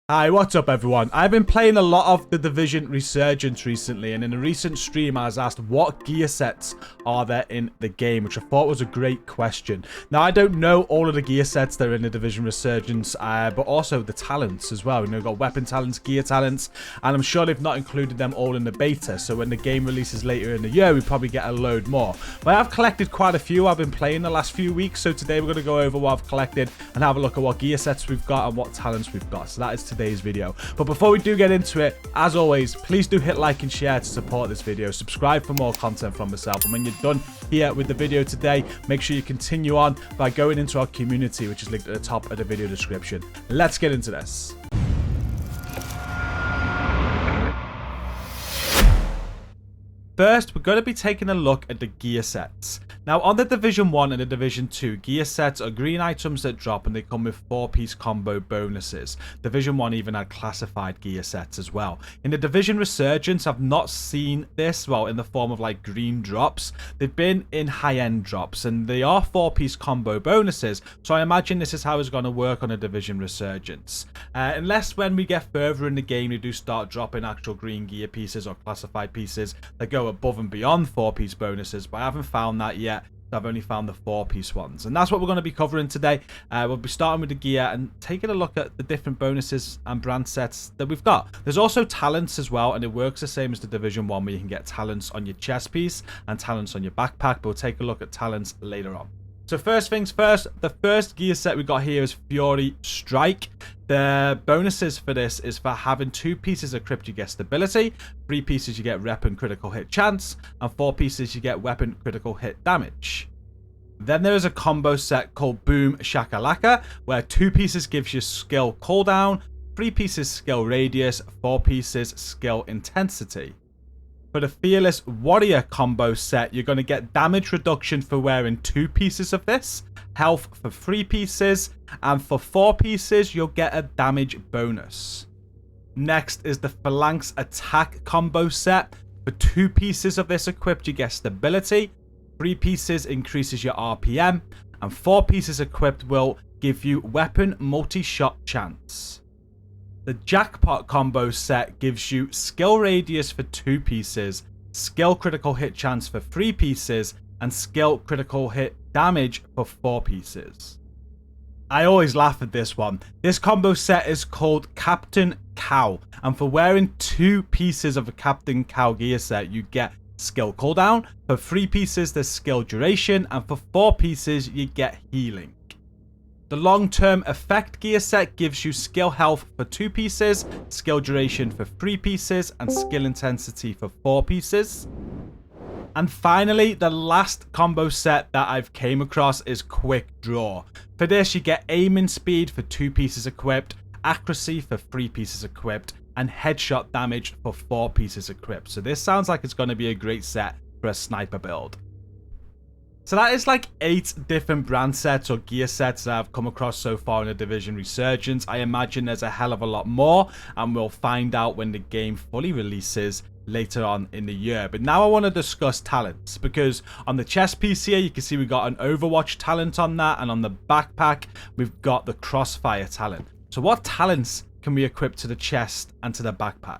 Hi, what's up everyone? I've been playing a lot of the Division Resurgence recently, and in a recent stream I was asked what gear sets are there in the game, which I thought was a great question. Now, I don't know all of the gear sets that are in the Division Resurgence, but also the talents as well. You know, we've got weapon talents, gear talents, and I'm sure they've not included them all in the beta, so when the game releases later in the year, we probably get a load more. But I've collected quite a few. I've been playing the last few weeks, so today we're going to go over what I've collected and have a look at what gear sets we've got and what talents we've got. So that is today's video. But before we do get into it, as always, please do hit like and share to support this video. Subscribe for more content from myself. And when you're done here with the video today, make sure you continue on by going into our community, which is linked at the top of the video description. Let's get into this. First, we're going to be taking a look at the gear sets. Now, on the Division 1 and the Division 2, gear sets are green items that drop and they come with 4-piece combo bonuses. Division 1 even had classified gear sets as well. In the Division Resurgence, I've not seen this, well, in the form of like green drops. They've been in high-end drops and they are 4-piece combo bonuses, so I imagine this is how it's going to work on a Division Resurgence. Unless when we get further in the game, we do start dropping actual green gear pieces or classified pieces that go above and beyond 4-piece bonuses, but I haven't found that yet. I've only found the 4-piece ones, and that's what we're going to be covering today. We'll be starting with the gear and taking a look at the different bonuses and brand sets that we've got. There's also talents as well, and it works the same as the Division 1, where you can get talents on your chest piece and talents on your backpack, but we'll take a look at talents later on. So first things first, the first gear set we got here is Fury Strike. The bonuses for this is for having 2 pieces of crypt you get stability, 3 pieces you get rep and critical hit chance, and 4 pieces you get weapon critical hit damage. Then there is a combo set called Boom Shakalaka, where 2 pieces gives you skill cooldown, 3 pieces skill radius, 4 pieces skill intensity. For the Fearless Warrior combo set, you're going to get damage reduction for wearing 2 pieces of this, health for 3 pieces, and for 4 pieces, you'll get a damage bonus. Next is the Phalanx Attack combo set. For 2 pieces of this equipped, you get stability, 3 pieces increases your RPM, and 4 pieces equipped will give you weapon multi-shot chance. The Jackpot combo set gives you skill radius for 2 pieces, skill critical hit chance for 3 pieces, and skill critical hit damage for 4 pieces. I always laugh at this one. This combo set is called Captain Cow, and for wearing 2 pieces of a Captain Cow gear set, you get skill cooldown. For 3 pieces, there's skill duration, and for 4 pieces, you get healing. The long-term effect gear set gives you skill health for 2 pieces, skill duration for 3 pieces, and skill intensity for 4 pieces. And finally, the last combo set that I've came across is Quick Draw. For this, you get aiming speed for 2 pieces equipped, accuracy for 3 pieces equipped, and headshot damage for 4 pieces equipped. So this sounds like it's going to be a great set for a sniper build. So that is like 8 different brand sets or gear sets that I've come across so far in the Division Resurgence. I imagine there's a hell of a lot more, and we'll find out when the game fully releases later on in the year. But now I want to discuss talents, because on the chest piece here, you can see we got an Overwatch talent on that, and on the backpack, we've got the Crossfire talent. So what talents can we equip to the chest and to the backpack?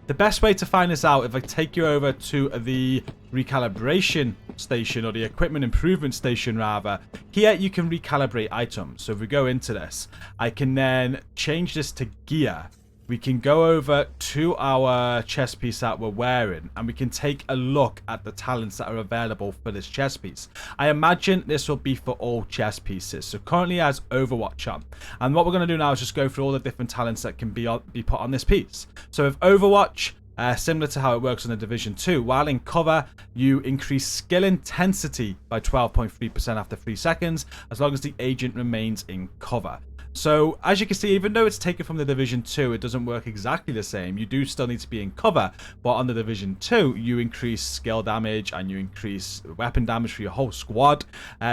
The best way to find this out, if I take you over to the recalibration station, or the equipment improvement station rather, here you can recalibrate items. So if we go into this, I can then change this to gear. We can go over to our chest piece that we're wearing, and we can take a look at the talents that are available for this chest piece. I imagine this will be for all chest pieces. So currently it has Overwatch on, and what we're going to do now is just go through all the different talents that can be put on this piece. So with Overwatch, similar to how it works in the Division 2, while in cover, you increase skill intensity by 12.3% after 3 seconds, as long as the agent remains in cover. So, as you can see, even though it's taken from the Division 2, it doesn't work exactly the same. You do still need to be in cover, but on the Division 2, you increase skill damage and you increase weapon damage for your whole squad.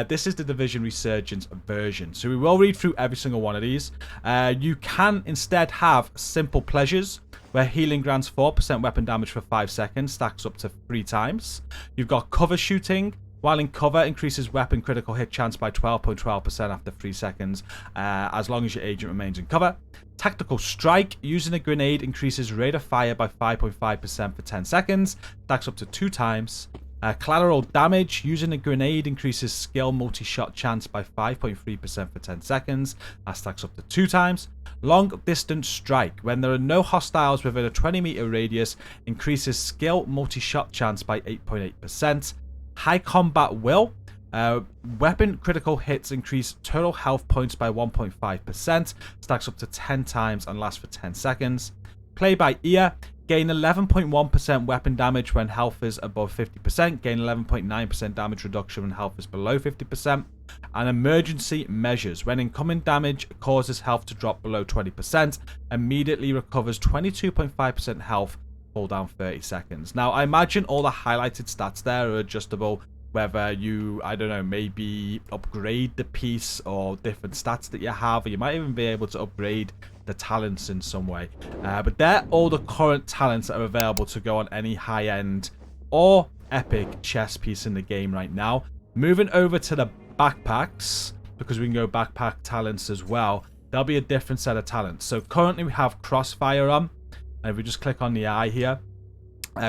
This is the Division Resurgence version. So we will read through every single one of these. You can instead have Simple Pleasures, where healing grants 4% weapon damage for 5 seconds, stacks up to 3 times. You've got Cover Shooting, While in cover, increases weapon critical hit chance by 12.12% after 3 seconds, as long as your agent remains in cover. Tactical strike, using a grenade increases rate of fire by 5.5% for 10 seconds, stacks up to 2 times. Collateral damage, using a grenade increases skill multi-shot chance by 5.3% for 10 seconds, that stacks up to 2 times. Long distance strike, when there are no hostiles within a 20-meter radius, increases skill multi-shot chance by 8.8%. High combat will, weapon critical hits increase total health points by 1.5%, stacks up to 10 times and lasts for 10 seconds. Play by ear, gain 11.1% weapon damage when health is above 50%, gain 11.9% damage reduction when health is below 50%. And emergency measures, when incoming damage causes health to drop below 20%, immediately recovers 22.5% health, cooldown 30 seconds. Now, I imagine all the highlighted stats there are adjustable, whether you, I don't know, maybe upgrade the piece or different stats that you have, or you might even be able to upgrade the talents in some way. But they're all the current talents that are available to go on any high-end or epic chess piece in the game right now. Moving over to the backpacks, because we can go backpack talents as well, there'll be a different set of talents. So currently we have Crossfire on, and if we just click on the eye here,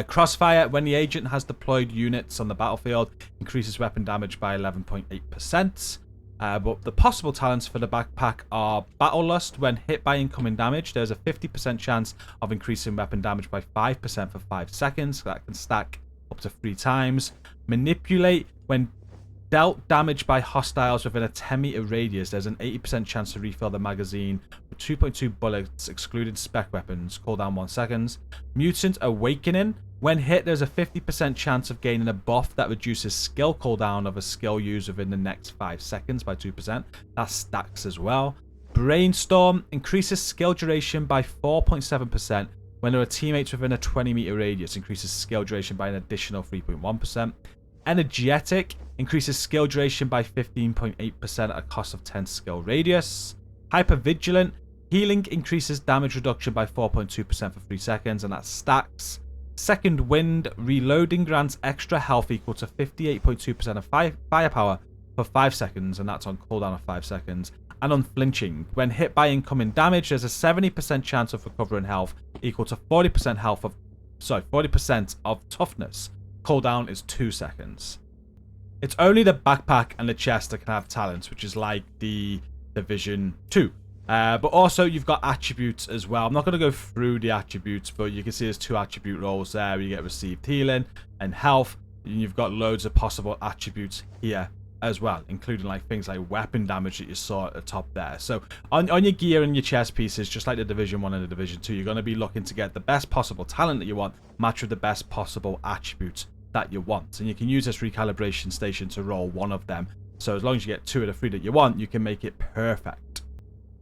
Crossfire, when the agent has deployed units on the battlefield, increases weapon damage by 11.8%. But the possible talents for the backpack are Battle Lust. When hit by incoming damage, there's a 50% chance of increasing weapon damage by 5% for 5 seconds. That can stack up to 3 times. Manipulate, when dealt damage by hostiles within a 10-meter radius, there's an 80% chance to refill the magazine with 2.2 bullets, excluding spec weapons. Cooldown 1 second. Mutant Awakening. When hit, there's a 50% chance of gaining a buff that reduces skill cooldown of a skill used within the next 5 seconds by 2%. That stacks as well. Brainstorm. Increases skill duration by 4.7%. When there are teammates within a 20-meter radius, increases skill duration by an additional 3.1%. Energetic. Increases skill duration by 15.8% at a cost of 10 skill radius. Hypervigilant. Healing increases damage reduction by 4.2% for 3 seconds, and that stacks. Second Wind. Reloading grants extra health equal to 58.2% of firepower for 5 seconds, and that's on cooldown of 5 seconds. And Unflinching. When hit by incoming damage, there's a 70% chance of recovering health equal to 40% of toughness. Cooldown is 2 seconds. It's only the backpack and the chest that can have talents, which is like the Division 2. But also you've got attributes as well. I'm not going to go through the attributes, but you can see there's 2 attribute roles there. You get received healing and health. And you've got loads of possible attributes here as well, including like things like weapon damage that you saw at the top there. So on your gear and your chest pieces, just like the Division 1 and the Division 2, you're going to be looking to get the best possible talent that you want, match with the best possible attributes that you want. And you can use this recalibration station to roll one of them. So as long as you get 2 of the 3 that you want, you can make it perfect.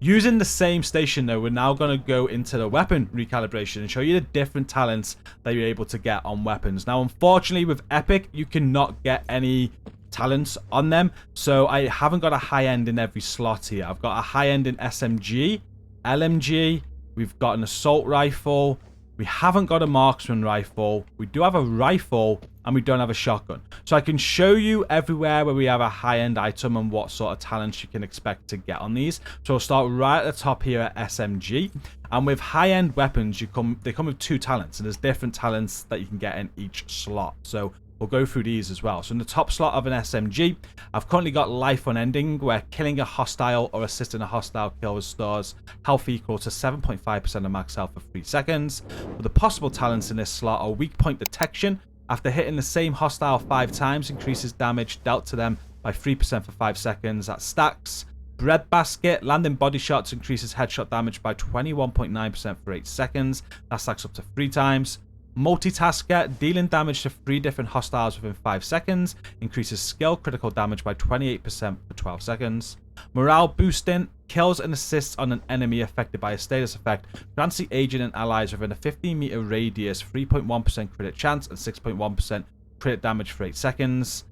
Using the same station though, we're now going to go into the weapon recalibration and show you the different talents that you're able to get on weapons. Now, unfortunately, with Epic, you cannot get any talents on them. So I haven't got a high end in every slot here. I've got a high end in SMG, LMG, we've got an assault rifle, we haven't got a marksman rifle, we do have a rifle, and we don't have a shotgun. So I can show you everywhere where we have a high-end item and what sort of talents you can expect to get on these. So I'll start right at the top here at SMG. And with high-end weapons, they come with 2 talents, and there's different talents that you can get in each slot. So we'll go through these as well. So in the top slot of an SMG, I've currently got Life Unending, where killing a hostile or assisting a hostile kill restores health equal to 7.5% of max health for 3 seconds. But the possible talents in this slot are Weak Point Detection. After hitting the same hostile 5 times, increases damage dealt to them by 3% for 5 seconds. That stacks. Breadbasket. Landing body shots increases headshot damage by 21.9% for 8 seconds. That stacks up to 3 times. Multitasker. Dealing damage to 3 different hostiles within 5 seconds. Increases skill critical damage by 28% for 12 seconds. Morale boosting. Kills and assists on an enemy affected by a status effect. Grants the agent and allies within a 15-meter radius 3.1% crit chance and 6.1% crit damage for 8 seconds.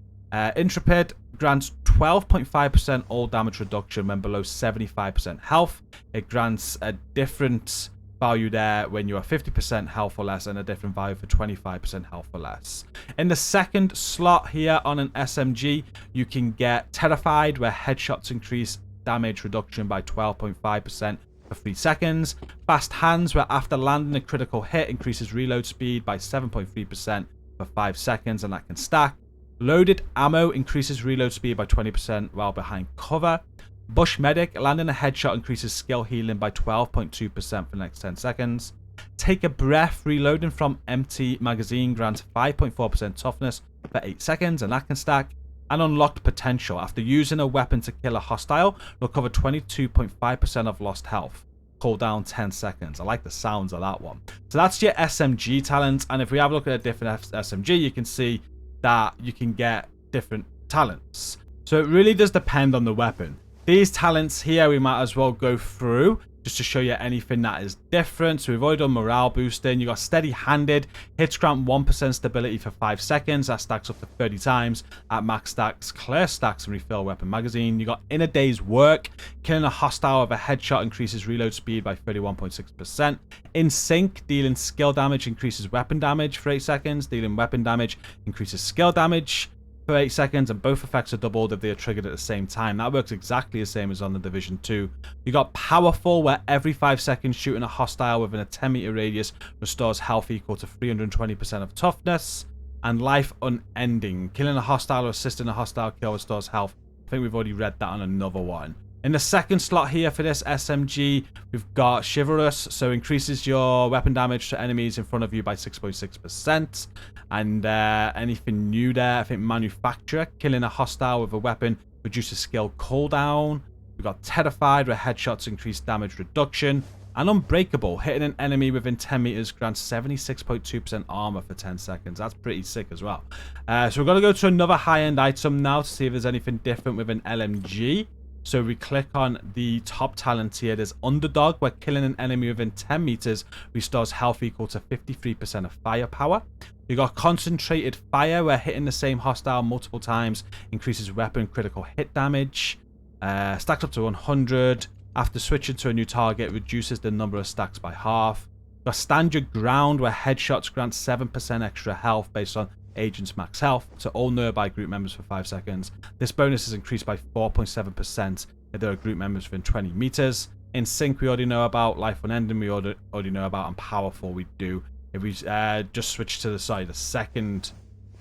Intrepid grants 12.5% all damage reduction when below 75% health. It grants a different value there when you are 50% health or less, and a different value for 25% health or less. In the second slot here on an SMG, you can get Terrified, where headshots increase damage reduction by 12.5% for 3 seconds. Fast Hands, where after landing a critical hit, increases reload speed by 7.3% for 5 seconds, and that can stack. Loaded Ammo increases reload speed by 20% while behind cover. Bush Medic, landing a headshot increases skill healing by 12.2% for the next 10 seconds. Take a Breath, reloading from empty magazine grants 5.4% toughness for 8 seconds, and that can stack. And Unlocked Potential, after using a weapon to kill a hostile, recover 22.5% of lost health. Cooldown 10 seconds. I like the sounds of that one. So that's your SMG talent, and if we have a look at a different SMG, you can see that you can get different talents. So it really does depend on the weapon. These talents here we might as well go through just to show you anything that is different. So we've already done morale boosting. You got Steady Handed, hits grant 1% stability for 5 seconds. That stacks up to 30 times at max stacks, clear stacks, and refill weapon magazine. You got In a Day's Work, killing a hostile with a headshot increases reload speed by 31.6%. In Sync, dealing skill damage increases weapon damage for 8 seconds. Dealing weapon damage increases skill damage for 8 seconds, and both effects are doubled if they are triggered at the same time. That works exactly the same as on the Division 2. You got Powerful, where every 5 seconds shooting a hostile within a 10-meter radius restores health equal to 320% of toughness. And Life Unending, killing a hostile or assisting a hostile kill restores health. I think we've already read that on another one. In the second slot here for this SMG, we've got Chivalrous, so increases your weapon damage to enemies in front of you by 6.6%. And anything new there, I think Manufacturer, killing a hostile with a weapon reduces skill cooldown. We've got Terrified, where headshots increase damage reduction. And Unbreakable, hitting an enemy within 10 meters grants 76.2% armor for 10 seconds. That's pretty sick as well. So we're going to go to another high-end item now to see if there's anything different with an LMG. So we click on the top talent here. There's Underdog, where killing an enemy within 10 meters restores health equal to 53% of firepower. You got Concentrated Fire, where hitting the same hostile multiple times increases weapon critical hit damage. Stacks up to 100. After switching to a new target, reduces the number of stacks by half. Got Stand Your Ground, where headshots grant 7% extra health based on agent's max health to all nearby group members for 5 seconds. This bonus is increased by 4.7% if there are group members within 20 meters. In Sync, we already know about. Life Unending, we already know about. And Powerful, we do. If we just switch to the second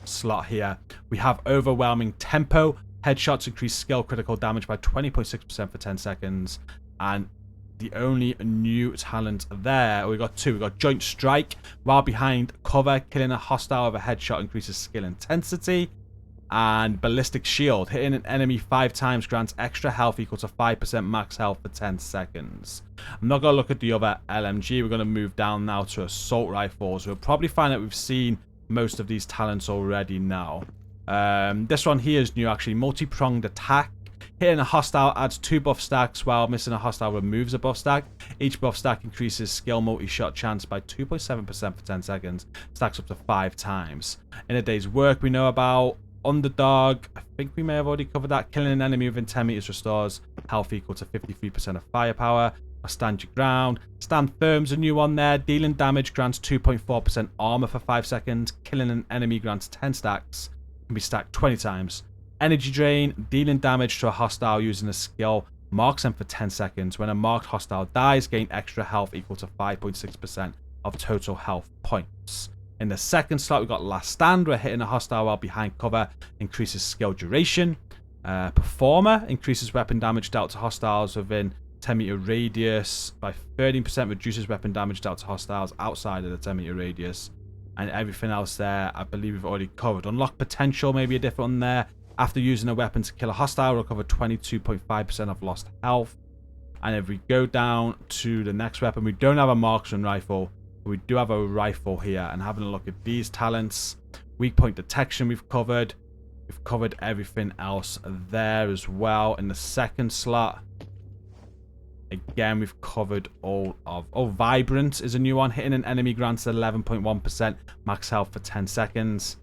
slot here, we have Overwhelming Tempo. Headshots increase skill critical damage by 20.6% for 10 seconds. And the only new talent there, we got two. We got Joint Strike, while behind cover, killing a hostile with a headshot increases skill intensity. And Ballistic Shield, hitting an enemy 5 times grants extra health equal to 5% max health for 10 seconds. I'm not going to look at the other LMG. We're going to move down now to Assault Rifles. We'll probably find that we've seen most of these talents already now. This one here is new actually. Multi-Pronged Attack. Hitting a hostile adds 2 buff stacks, while missing a hostile removes a buff stack. Each buff stack increases skill multi-shot chance by 2.7% for 10 seconds. Stacks up to 5 times. In a Day's Work we know about. Underdog, I think we may have already covered that. Killing an enemy within 10 meters restores health equal to 53% of firepower. Or Stand Your Ground. Stand Firm's a new one there. Dealing damage grants 2.4% armor for 5 seconds. Killing an enemy grants 10 stacks. Can be stacked 20 times. Energy Drain, dealing damage to a hostile using a skill, marks them for 10 seconds. When a marked hostile dies, gain extra health equal to 5.6% of total health points. In the second slot, we've got Last Stand, where hitting a hostile while behind cover increases skill duration. Performer increases weapon damage dealt to hostiles within 10-meter radius by 13%, reduces weapon damage dealt to hostiles outside of the 10-meter radius. And everything else there, I believe we've already covered. Unlock Potential, maybe a different one there. After using a weapon to kill a hostile, recover 22.5% of lost health. And if we go down to the next weapon, we don't have a marksman rifle, but we do have a rifle here. And having a look at these talents, weak point detection we've covered. We've covered everything else there as well. In the second slot, again, we've covered all of... Oh, Vibrant is a new one. Hitting an enemy grants 11.1% max health for 10 seconds.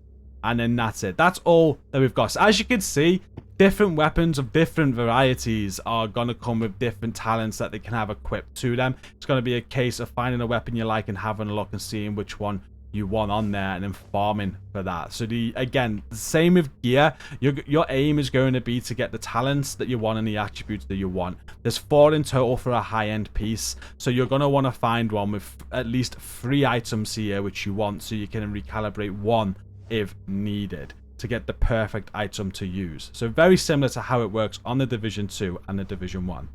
And then that's it. That's all that we've got. So as you can see, different weapons of different varieties are going to come with different talents that they can have equipped to them. It's going to be a case of finding a weapon you like and having a look and seeing which one you want on there and then farming for that. So again, the same with gear. Your aim is going to be to get the talents that you want and the attributes that you want. There's 4 in total for a high-end piece, so you're going to want to find one with at least 3 items here which you want, so you can recalibrate one if needed to get the perfect item to use. So very similar to how it works on the Division 2 and the Division 1.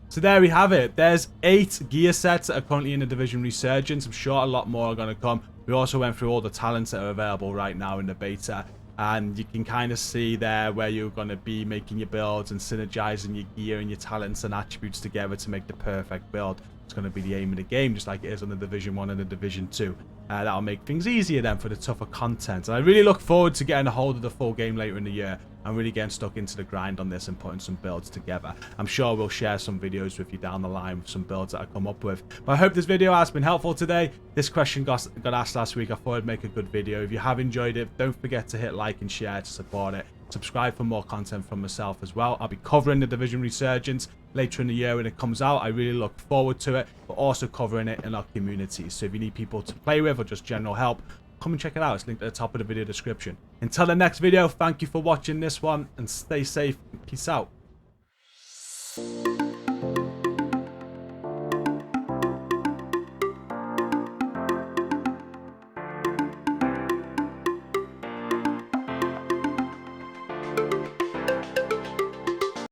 So there we have it. There's 8 gear sets that are currently in the Division Resurgence. I'm sure a lot more are going to come. We also went through all the talents that are available right now in the beta. And you can kind of see there where you're going to be making your builds and synergizing your gear and your talents and attributes together to make the perfect build. It's going to be the aim of the game, just like it is on the Division 1 and the Division 2. That'll make things easier then for the tougher content. And I really look forward to getting a hold of the full game later in the year and really getting stuck into the grind on this and putting some builds together. I'm sure we'll share some videos with you down the line with some builds that I come up with. But I hope this video has been helpful today. This question got asked last week. I thought I'd make a good video. If you have enjoyed it, don't forget to hit like and share to support it. Subscribe for more content from myself as well. I'll be covering the Division Resurgence later in the year when it comes out. I really look forward to it, but also covering it in our community. So if you need people to play with or just general help, come and check it out. It's linked at the top of the video description. Until the next video, thank you for watching this one and stay safe. Peace out.